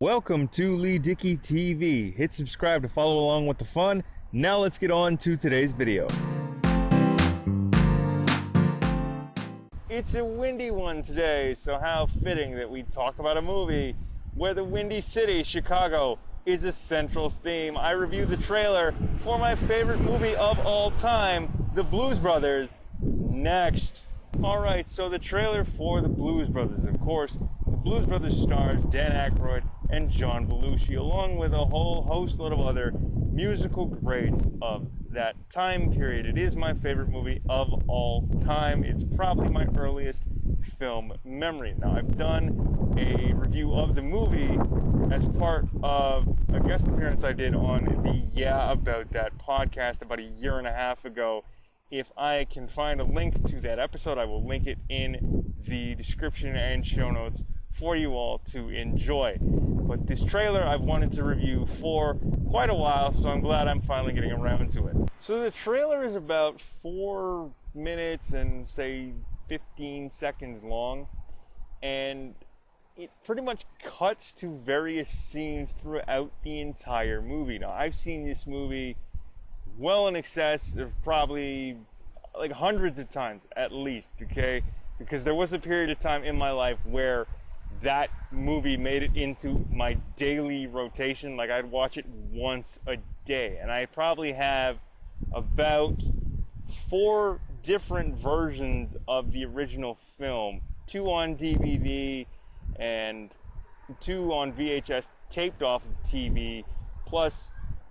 Welcome to Leigh Dickey TV. Hit subscribe to follow along with the fun. Now let's get on to today's video. It's a windy one today, so how fitting that we talk about a movie where the Windy City, Chicago, is a central theme. I review the trailer for my favorite movie of all time, The Blues Brothers, next. Alright, so the trailer for The Blues Brothers, of course, The Blues Brothers stars Dan Aykroyd and John Belushi, along with a whole host of other musical greats of that time period. It is my favorite movie of all time. It's probably my earliest film memory. Now, I've done a review of the movie as part of a guest appearance I did on the Yeah About That podcast about a year and a half ago. If I can find a link to that episode, I will link it in the description and show notes for you all to enjoy. But this trailer I've wanted to review for quite a while, so I'm glad I'm finally getting around to it. So the trailer is about 4 minutes and say 15 seconds long, and it pretty much cuts to various scenes throughout the entire movie. Now, I've seen this movie well in excess of probably like hundreds of times at least, okay? Because there was a period of time in my life where that movie made it into my daily rotation. Like, I'd watch it once a day, and I probably have about 4 different versions of the original film, 2 on DVD and 2 on VHS taped off of TV, plus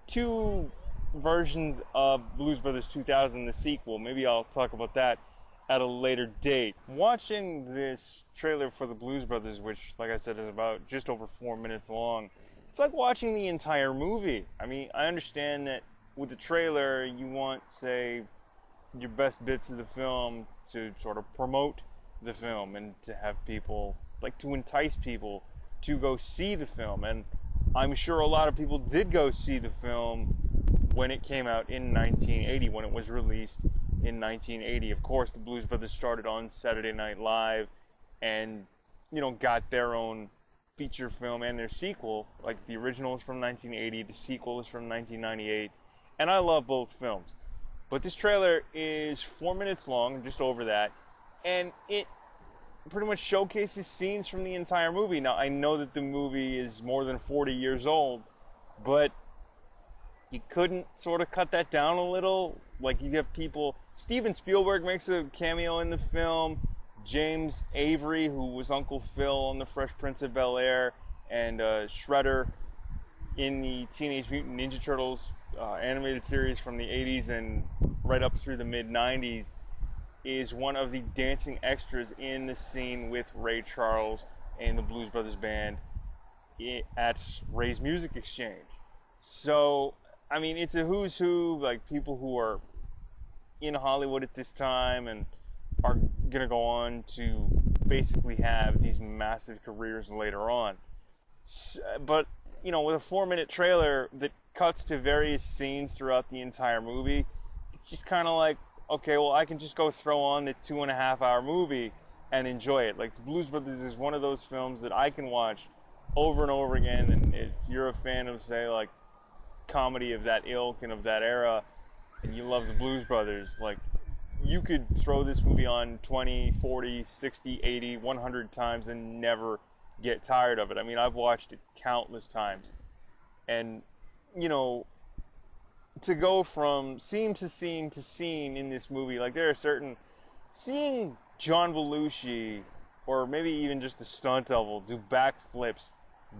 2 versions of Blues Brothers 2000, the sequel. Maybe I'll talk about that at a later date. Watching this trailer for the Blues Brothers, which, like I said, is about just over 4 minutes long, it's like watching the entire movie. I mean, I understand that with the trailer, you want, say, your best bits of the film to sort of promote the film and to have people, like, to entice people to go see the film. And I'm sure a lot of people did go see the film when it came out in 1980, when it was released in 1980. Of course, the Blues Brothers started on Saturday Night Live and, you know, got their own feature film and their sequel. Like, the original is from 1980, the sequel is from 1998, and I love both films. But this trailer is 4 minutes long, just over that, and it pretty much showcases scenes from the entire movie. Now, I know that the movie is more than 40 years old, but you couldn't sort of cut that down a little? Like, you get people, Steven Spielberg makes a cameo in the film, James Avery, who was Uncle Phil on The Fresh Prince of Bel-Air, and Shredder in the Teenage Mutant Ninja Turtles animated series from the 80s and right up through the mid-90s, is one of the dancing extras in the scene with Ray Charles and the Blues Brothers band at Ray's Music Exchange. So, I mean, it's a who's who, like, people who are in Hollywood at this time and are going to go on to basically have these massive careers later on. But, you know, with a 4-minute trailer that cuts to various scenes throughout the entire movie, it's just kind of like, okay, well, I can just go throw on the 2.5-hour movie and enjoy it. Like, The Blues Brothers is one of those films that I can watch over and over again, and if you're a fan of, say, like, comedy of that ilk and of that era, and you love the Blues Brothers, like, you could throw this movie on 20, 40, 60, 80, 100 times and never get tired of it. I mean, I've watched it countless times. And, you know, to go from scene to scene to scene in this movie, like, there are certain, seeing John Belushi, or maybe even just a stunt double, do backflips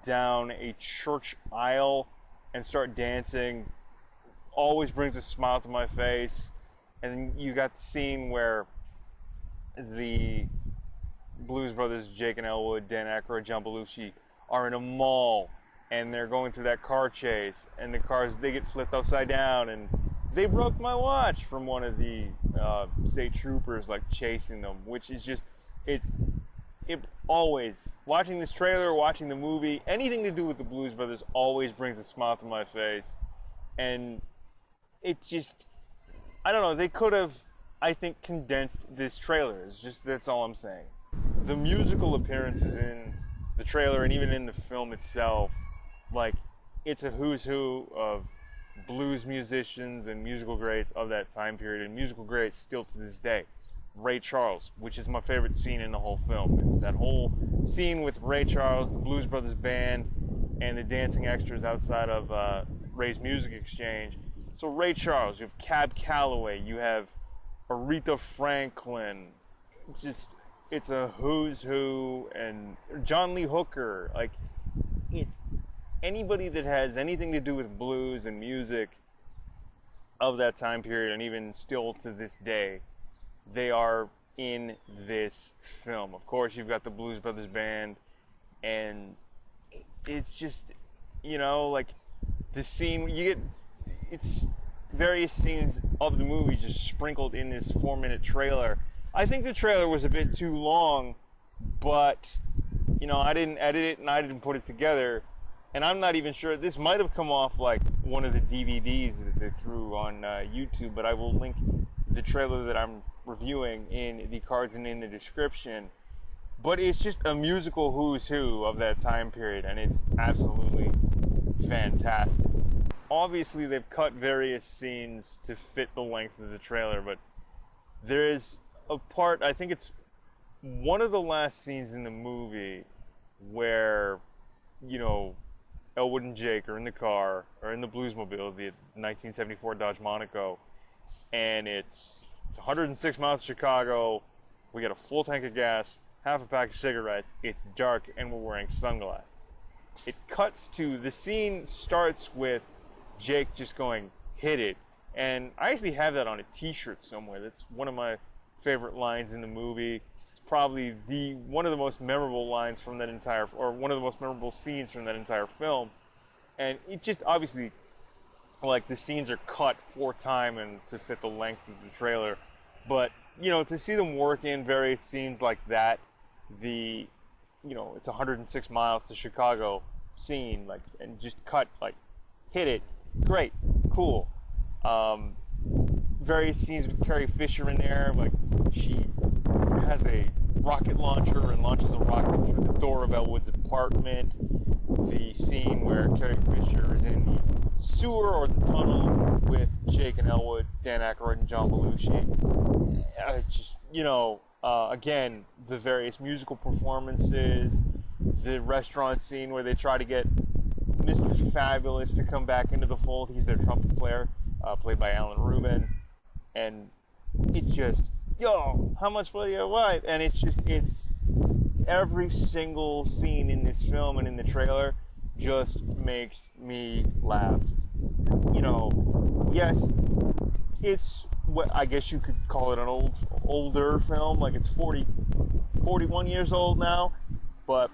down a church aisle and start dancing always brings a smile to my face. And then you got the scene where the Blues Brothers, Jake and Elwood, Dan Aykroyd, John Belushi, are in a mall and they're going through that car chase, and the cars, they get flipped upside down, and they broke my watch from one of the state troopers, like, chasing them, which is just, it always, watching this trailer, watching the movie, anything to do with the Blues Brothers always brings a smile to my face. And it just, I don't know, they could have, I think, condensed this trailer. It's just, that's all I'm saying. The musical appearances in the trailer and even in the film itself, like, it's a who's who of blues musicians and musical greats of that time period, and musical greats still to this day. Ray Charles, which is my favorite scene in the whole film. It's that whole scene with Ray Charles, the Blues Brothers band, and the dancing extras outside of Ray's Music Exchange. So Ray Charles, you have Cab Calloway, you have Aretha Franklin. It's a who's who, and John Lee Hooker. Like, it's anybody that has anything to do with blues and music of that time period, and even still to this day, they are in this film. Of course, you've got the Blues Brothers band, and it's just, like, the scene, it's various scenes of the movie just sprinkled in this 4-minute trailer. I think the trailer was a bit too long, but, I didn't edit it and I didn't put it together, and I'm not even sure, this might have come off like one of the DVDs that they threw on YouTube, but I will link the trailer that I'm reviewing in the cards and in the description. But it's just a musical who's who of that time period, and it's absolutely fantastic. Obviously, they've cut various scenes to fit the length of the trailer, but there is a part, I think it's one of the last scenes in the movie where, Elwood and Jake are in the car, or in the Bluesmobile, the 1974 Dodge Monaco, and it's 106 miles to Chicago. We got a full tank of gas, half a pack of cigarettes. It's dark, and we're wearing sunglasses. It cuts to, the scene starts with Jake just going, "Hit it." And I actually have that on a t-shirt somewhere. That's one of my favorite lines in the movie. It's probably one of the most memorable lines from that entire, or one of the most memorable scenes from that entire film. And it just, obviously, like, the scenes are cut for time and to fit the length of the trailer. But, to see them work in various scenes like that, it's 106 miles to Chicago scene, like, and just cut, like, hit it, great, cool. Various scenes with Carrie Fisher in there, like, she has a rocket launcher and launches a rocket through the door of Elwood's apartment. The scene where Carrie Fisher is in the sewer or the tunnel with Jake and Elwood, Dan Aykroyd and John Belushi. Just, again, the various musical performances, the restaurant scene where they try to get Mr. Fabulous to come back into the fold. He's their trumpet player, played by Alan Rubin. And it just, how much for your wife? And it's every single scene in this film and in the trailer just makes me laugh. Yes, it's what I guess you could call it an older film, like it's 41 years old now, but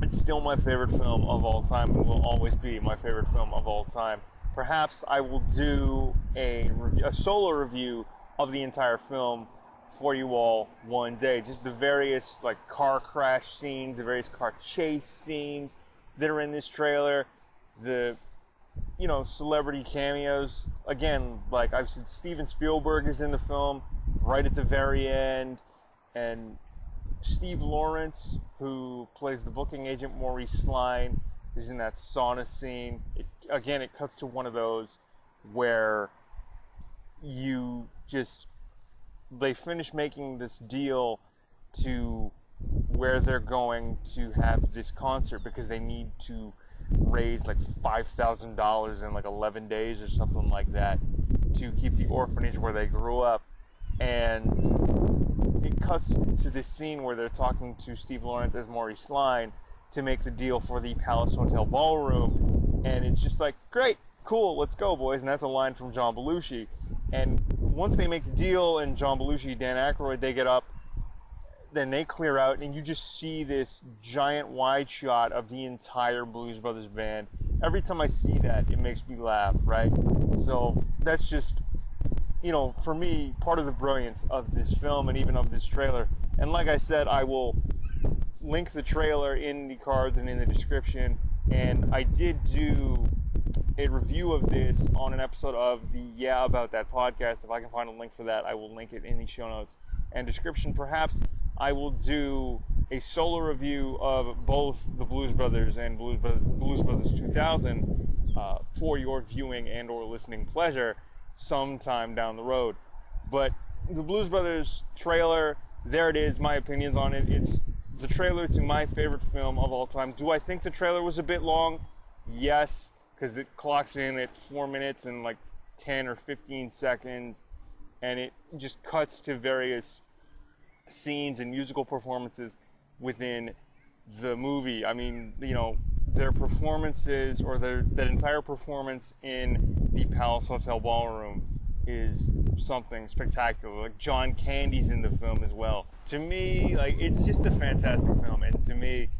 it's still my favorite film of all time and will always be my favorite film of all time. Perhaps I will do a solo review of the entire film for you all one day. Just the various, like, car crash scenes, the various car chase scenes that are in this trailer, the, celebrity cameos. Again, like I've said, Steven Spielberg is in the film right at the very end, and Steve Lawrence, who plays the booking agent Maurice Sline, is in that sauna scene. It cuts to one of those where they finish making this deal to where they're going to have this concert because they need to raise like $5,000 in like 11 days or something like that to keep the orphanage where they grew up. And it cuts to this scene where they're talking to Steve Lawrence as Maurice Sline to make the deal for the Palace Hotel Ballroom. And it's just like, great, cool, let's go, boys. And that's a line from John Belushi. And once they make the deal, and John Belushi, Dan Aykroyd, they get up, then they clear out, and you just see this giant wide shot of the entire Blues Brothers band. Every time I see that, it makes me laugh, right? So that's just, for me, part of the brilliance of this film and even of this trailer. And like I said, I will link the trailer in the cards and in the description. And I did do a review of this on an episode of the Yeah About That podcast. If I can find a link for that, I will link it in the show notes and description. Perhaps I will do a solo review of both the Blues Brothers and Blues Brothers 2000 for your viewing and or listening pleasure sometime down the road. But the Blues Brothers trailer, there it is, my opinions on it. It's the trailer to my favorite film of all time. Do I think the trailer was a bit long? Yes, because it clocks in at 4 minutes and like 10 or 15 seconds, and it just cuts to various scenes and musical performances within the movie. I mean, you know, their performances, or that entire performance in the Palace Hotel Ballroom is something spectacular. Like, John Candy's in the film as well. To me, like, it's just a fantastic film, and to me,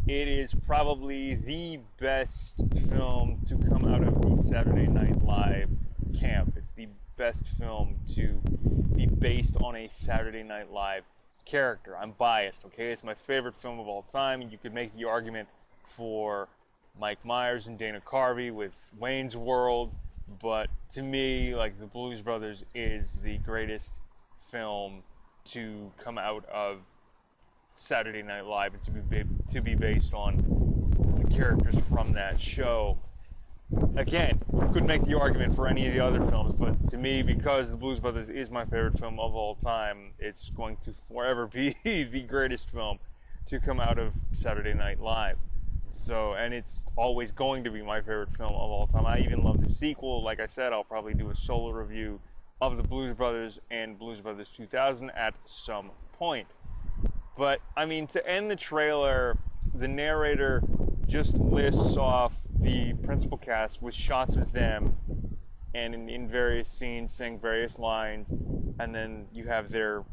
it is probably the best film to come out of the Saturday Night Live camp. It's the best film to be based on a Saturday Night Live character. I'm biased, okay? It's my favorite film of all time, and you could make the argument for Mike Myers and Dana Carvey with Wayne's World, but to me, like, the Blues Brothers is the greatest film to come out of Saturday Night Live, and to be based on the characters from that show. Again, you could make the argument for any of the other films, but to me, because the Blues Brothers is my favorite film of all time, it's going to forever be the greatest film to come out of Saturday Night Live. So, and it's always going to be my favorite film of all time. I even love the sequel. Like I said, I'll probably do a solo review of the Blues Brothers and Blues Brothers 2000 at some point. But, I mean, to end the trailer, the narrator just lists off the principal cast with shots of them, and in various scenes saying various lines, and then you have their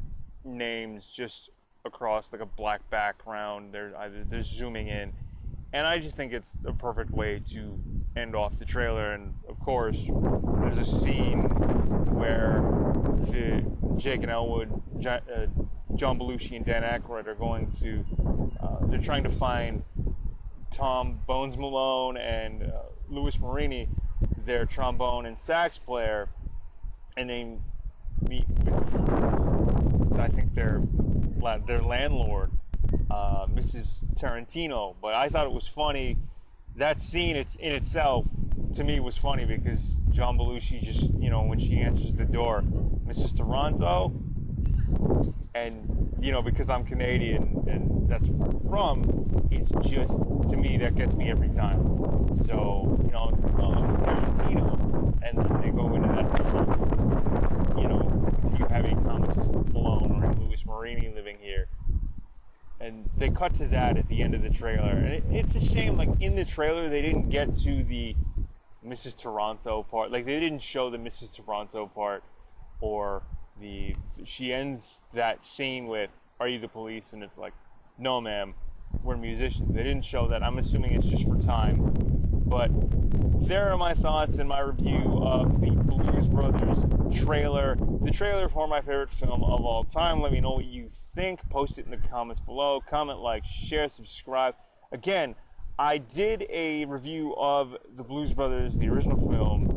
names just across like a black background. They're zooming in, and I just think it's a perfect way to end off the trailer. And of course, there's a scene where Jake and Elwood, John Belushi and Dan Aykroyd are going to, they're trying to find Tom Bones Malone and Louis Marini, their trombone and sax player, and they meet with, I think, their landlord, Mrs. Tarantino. But I thought it was funny. That scene, it's in itself, to me, was funny because John Belushi just, you know, when she answers the door, Mrs. Toronto, and, you know, because I'm Canadian and that's where I'm from, it's just, to me, that gets me every time. So, you know, it's Tarantino, and then they go into that, you know, do you have a Thomas Malone or a Louis Marini living here? And they cut to that at the end of the trailer. And it's a shame, like, in the trailer, they didn't get to the Mrs. Toronto part. Like, they didn't show the Mrs. Toronto part, or she ends that scene with, "Are you the police?" And it's like, "No, ma'am, we're musicians." They didn't show that. I'm assuming it's just for time. But there are my thoughts and my review of the Blues Brothers trailer. The trailer for my favorite film of all time. Let me know what you think. Post it in the comments below. Comment, like, share, subscribe. Again, I did a review of the Blues Brothers, the original film,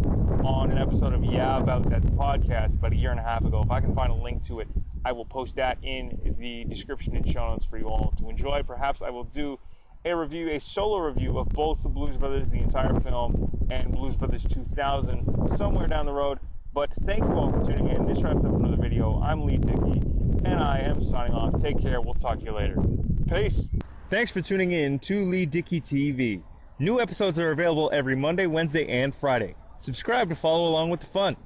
on an episode of Yeah About That podcast about a year and a half ago. If I can find a link to it, I will post that in the description and show notes for you all to enjoy. Perhaps I will do a solo review of both the Blues Brothers, the entire film, and Blues Brothers 2000 somewhere down the road. But thank you all for tuning in. This wraps up another video. I'm Leigh Dickey, and I am signing off. Take care. We'll talk to you later. Peace. Thanks for tuning in to Leigh Dickey TV. New episodes are available every Monday, Wednesday, and Friday. Subscribe to follow along with the fun.